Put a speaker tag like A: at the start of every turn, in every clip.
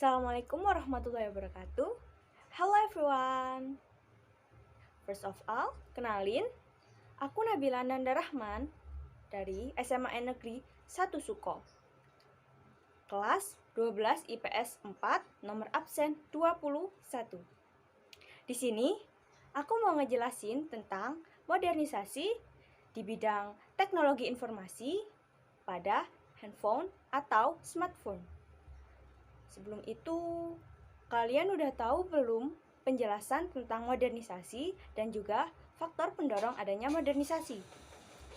A: Assalamualaikum warahmatullahi wabarakatuh. Hello everyone. First of all, kenalin, aku Nabila Nanda Rahman dari SMA Negeri 1 Suko. Kelas 12 IPS 4, nomor absen 21. Di sini, aku mau ngejelasin tentang modernisasi di bidang teknologi informasi pada handphone atau smartphone. Sebelum itu, kalian udah tahu belum penjelasan tentang modernisasi dan juga faktor pendorong adanya modernisasi?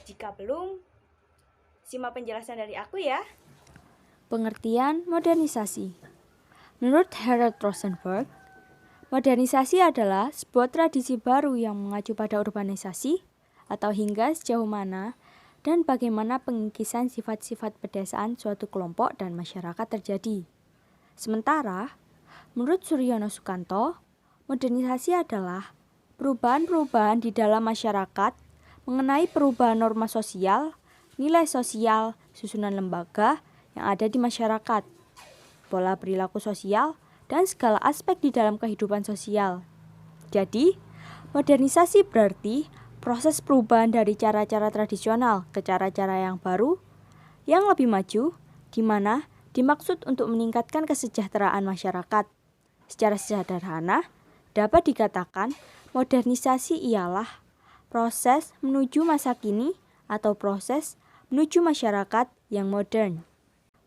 A: Jika belum, simak penjelasan dari aku ya.
B: Pengertian modernisasi. Menurut Harold Rosenberg, modernisasi adalah sebuah tradisi baru yang mengacu pada urbanisasi atau hingga sejauh mana dan bagaimana pengikisan sifat-sifat pedesaan suatu kelompok dan masyarakat terjadi. Sementara, menurut Suryono Sukanto, modernisasi adalah perubahan-perubahan di dalam masyarakat mengenai perubahan norma sosial, nilai sosial, susunan lembaga yang ada di masyarakat, pola perilaku sosial, dan segala aspek di dalam kehidupan sosial. Jadi, modernisasi berarti proses perubahan dari cara-cara tradisional ke cara-cara yang baru, yang lebih maju, di mana dimaksud untuk meningkatkan kesejahteraan masyarakat. Secara sederhana, dapat dikatakan modernisasi ialah proses menuju masa kini atau proses menuju masyarakat yang modern.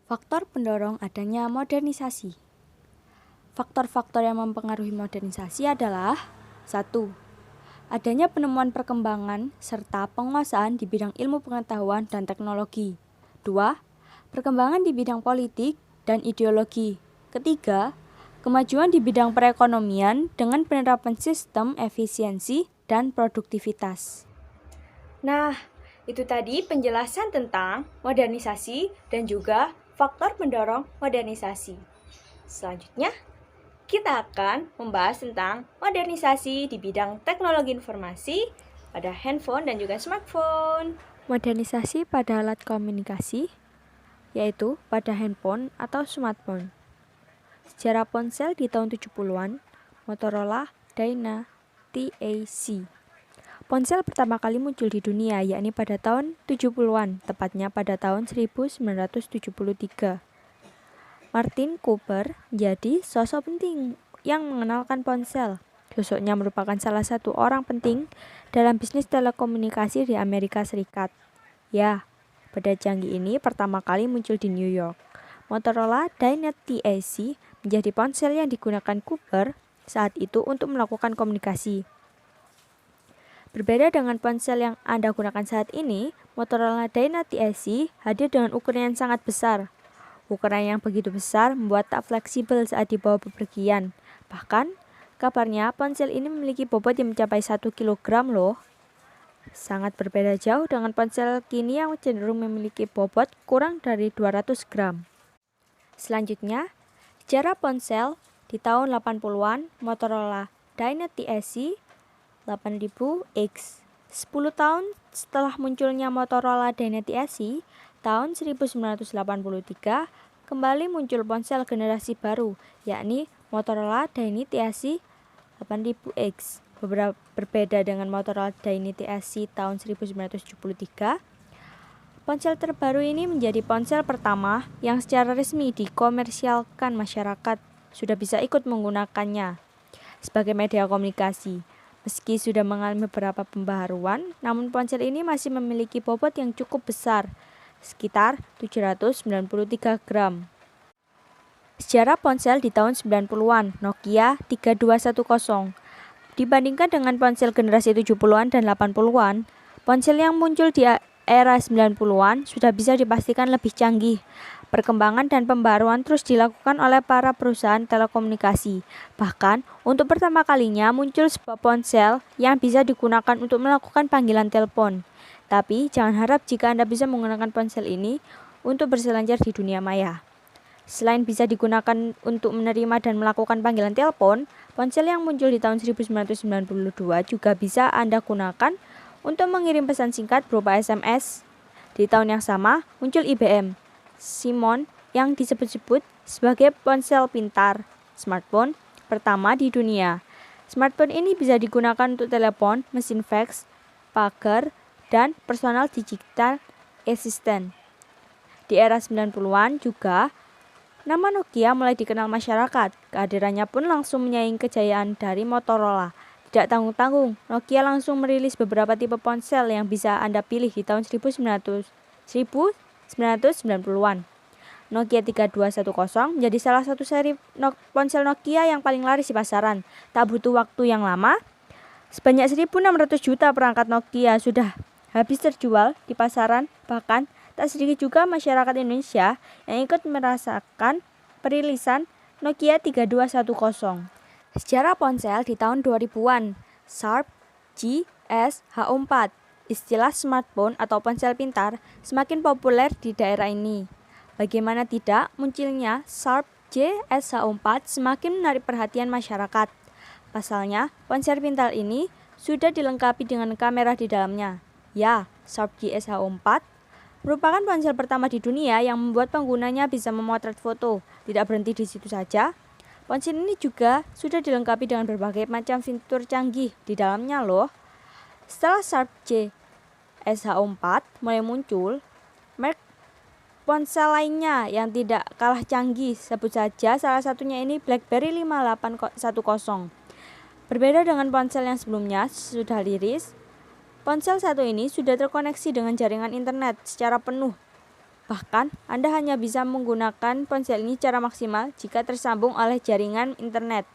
B: Faktor pendorong adanya modernisasi. Faktor-faktor yang mempengaruhi modernisasi adalah 1. Adanya penemuan perkembangan serta penguasaan di bidang ilmu pengetahuan dan teknologi. 2. Perkembangan di bidang politik dan ideologi. Ketiga, kemajuan di bidang perekonomian dengan penerapan sistem efisiensi dan produktivitas.
A: Nah, itu tadi penjelasan tentang modernisasi dan juga faktor pendorong modernisasi. Selanjutnya, kita akan membahas tentang modernisasi di bidang teknologi informasi pada handphone dan juga smartphone.
B: Modernisasi pada alat komunikasi, yaitu pada handphone atau smartphone. Sejarah ponsel di tahun 70-an, Motorola Dyna TAC. Ponsel pertama kali muncul di dunia yakni pada tahun 70-an, tepatnya pada tahun 1973. Martin Cooper menjadi sosok penting yang mengenalkan ponsel. Sosoknya merupakan salah satu orang penting dalam bisnis telekomunikasi di Amerika Serikat. Ya, benda canggih ini pertama kali muncul di New York. Motorola Dyna TAC menjadi ponsel yang digunakan Cooper saat itu untuk melakukan komunikasi. Berbeda dengan ponsel yang Anda gunakan saat ini, Motorola Dyna TAC hadir dengan ukuran yang sangat besar. Ukuran yang begitu besar membuat tak fleksibel saat dibawa bepergian. Bahkan, kabarnya ponsel ini memiliki bobot yang mencapai 1 kg loh. Sangat berbeda jauh dengan ponsel kini yang cenderung memiliki bobot kurang dari 200 gram. Selanjutnya, sejarah ponsel di tahun 80-an, Motorola Dyna TAC 8000X. 10 tahun setelah munculnya Motorola Dyna TAC, tahun 1983, kembali muncul ponsel generasi baru, yakni Motorola Dyna TAC 8000X. Berbeda dengan Motorola Dyna TAC tahun 1973, ponsel terbaru ini menjadi ponsel pertama yang secara resmi dikomersialkan masyarakat sudah bisa ikut menggunakannya sebagai media komunikasi. Meski sudah mengalami beberapa pembaharuan, namun ponsel ini masih memiliki bobot yang cukup besar, sekitar 793 gram. Sejarah ponsel di tahun 90-an, Nokia 3210. Dibandingkan dengan ponsel generasi 70-an dan 80-an, ponsel yang muncul di era 90-an sudah bisa dipastikan lebih canggih. Perkembangan dan pembaruan terus dilakukan oleh para perusahaan telekomunikasi. Bahkan, untuk pertama kalinya muncul sebuah ponsel yang bisa digunakan untuk melakukan panggilan telepon. Tapi, jangan harap jika Anda bisa menggunakan ponsel ini untuk berselancar di dunia maya. Selain bisa digunakan untuk menerima dan melakukan panggilan telepon, ponsel yang muncul di tahun 1992 juga bisa Anda gunakan untuk mengirim pesan singkat berupa SMS. Di tahun yang sama, muncul IBM Simon yang disebut-sebut sebagai ponsel pintar smartphone pertama di dunia. Smartphone ini bisa digunakan untuk telepon, mesin fax, pager, dan personal digital assistant. Di era 90-an juga, nama Nokia mulai dikenal masyarakat. Kehadirannya pun langsung menyaingi kejayaan dari Motorola. Tidak tanggung-tanggung, Nokia langsung merilis beberapa tipe ponsel yang bisa Anda pilih di tahun 1990-an. Nokia 3210 menjadi salah satu seri ponsel Nokia yang paling laris di pasaran. Tak butuh waktu yang lama, sebanyak 1.600 juta perangkat Nokia sudah habis terjual di pasaran. Bahkan tak sedikit juga masyarakat Indonesia yang ikut merasakan perilisan Nokia 3210. Sejarah ponsel di tahun 2000-an, Sharp GS H4, istilah smartphone atau ponsel pintar semakin populer di daerah ini. Bagaimana tidak, munculnya Sharp GS H4 semakin menarik perhatian masyarakat. Pasalnya, ponsel pintar ini sudah dilengkapi dengan kamera di dalamnya. Ya, Sharp GS H4 merupakan ponsel pertama di dunia yang membuat penggunanya bisa memotret foto. Tidak berhenti di situ saja, ponsel ini juga sudah dilengkapi dengan berbagai macam fitur canggih di dalamnya loh. Setelah Sharp GS H4 mulai muncul, merek ponsel lainnya yang tidak kalah canggih, sebut saja salah satunya ini BlackBerry 5810. Berbeda dengan ponsel yang sebelumnya sudah liris, ponsel satu ini sudah terkoneksi dengan jaringan internet secara penuh. Bahkan, Anda hanya bisa menggunakan ponsel ini secara maksimal jika tersambung oleh jaringan internet.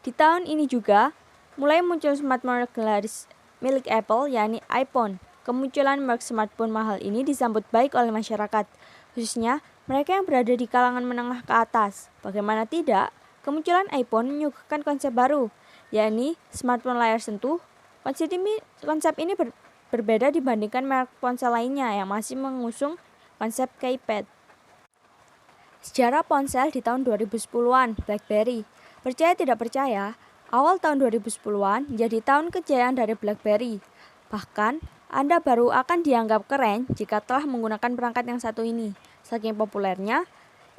B: Di tahun ini juga, mulai muncul smartphone legendaris milik Apple, yakni iPhone. Kemunculan merek smartphone mahal ini disambut baik oleh masyarakat, khususnya mereka yang berada di kalangan menengah ke atas. Bagaimana tidak, kemunculan iPhone menyuguhkan konsep baru, yakni smartphone layar sentuh. Konsep ini berbeda dibandingkan merek ponsel lainnya yang masih mengusung konsep keypad. Sejarah ponsel di tahun 2010-an, BlackBerry. Percaya tidak percaya, awal tahun 2010-an menjadi tahun kejayaan dari BlackBerry. Bahkan, Anda baru akan dianggap keren jika telah menggunakan perangkat yang satu ini. Saking populernya,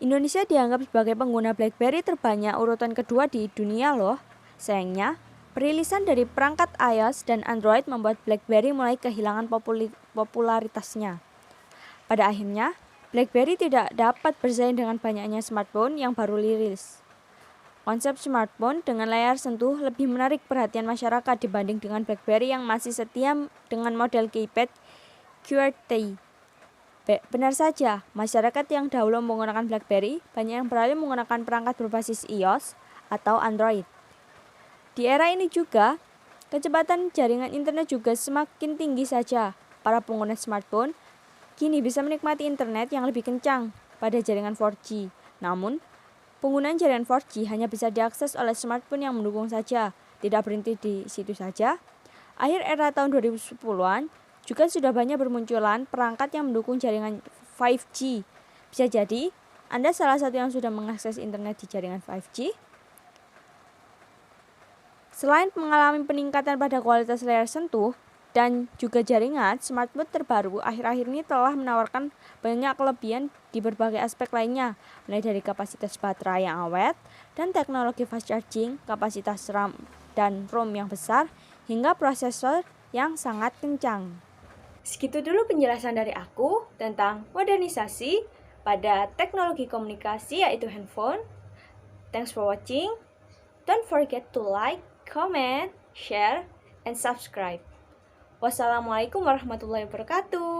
B: Indonesia dianggap sebagai pengguna BlackBerry terbanyak urutan kedua di dunia loh. Sayangnya, perilisan dari perangkat iOS dan Android membuat BlackBerry mulai kehilangan popularitasnya. Pada akhirnya, BlackBerry tidak dapat bersaing dengan banyaknya smartphone yang baru rilis. Konsep smartphone dengan layar sentuh lebih menarik perhatian masyarakat dibanding dengan BlackBerry yang masih setia dengan model keypad QWERTY. Benar saja, masyarakat yang dahulu menggunakan BlackBerry banyak yang beralih menggunakan perangkat berbasis iOS atau Android. Di era ini juga, kecepatan jaringan internet juga semakin tinggi saja. Para pengguna smartphone kini bisa menikmati internet yang lebih kencang pada jaringan 4G. Namun, penggunaan jaringan 4G hanya bisa diakses oleh smartphone yang mendukung saja. Tidak berhenti di situ saja. Akhir era tahun 2010-an juga sudah banyak bermunculan perangkat yang mendukung jaringan 5G. Bisa jadi, Anda salah satu yang sudah mengakses internet di jaringan 5G. Selain mengalami peningkatan pada kualitas layar sentuh dan juga jaringan, smartphone terbaru akhir-akhir ini telah menawarkan banyak kelebihan di berbagai aspek lainnya, mulai dari kapasitas baterai yang awet dan teknologi fast charging, kapasitas RAM dan ROM yang besar, hingga prosesor yang sangat kencang.
A: Segitu dulu penjelasan dari aku tentang modernisasi pada teknologi komunikasi yaitu handphone. Thanks for watching. Don't forget to like, comment, share, and subscribe. Wassalamualaikum warahmatullahi wabarakatuh.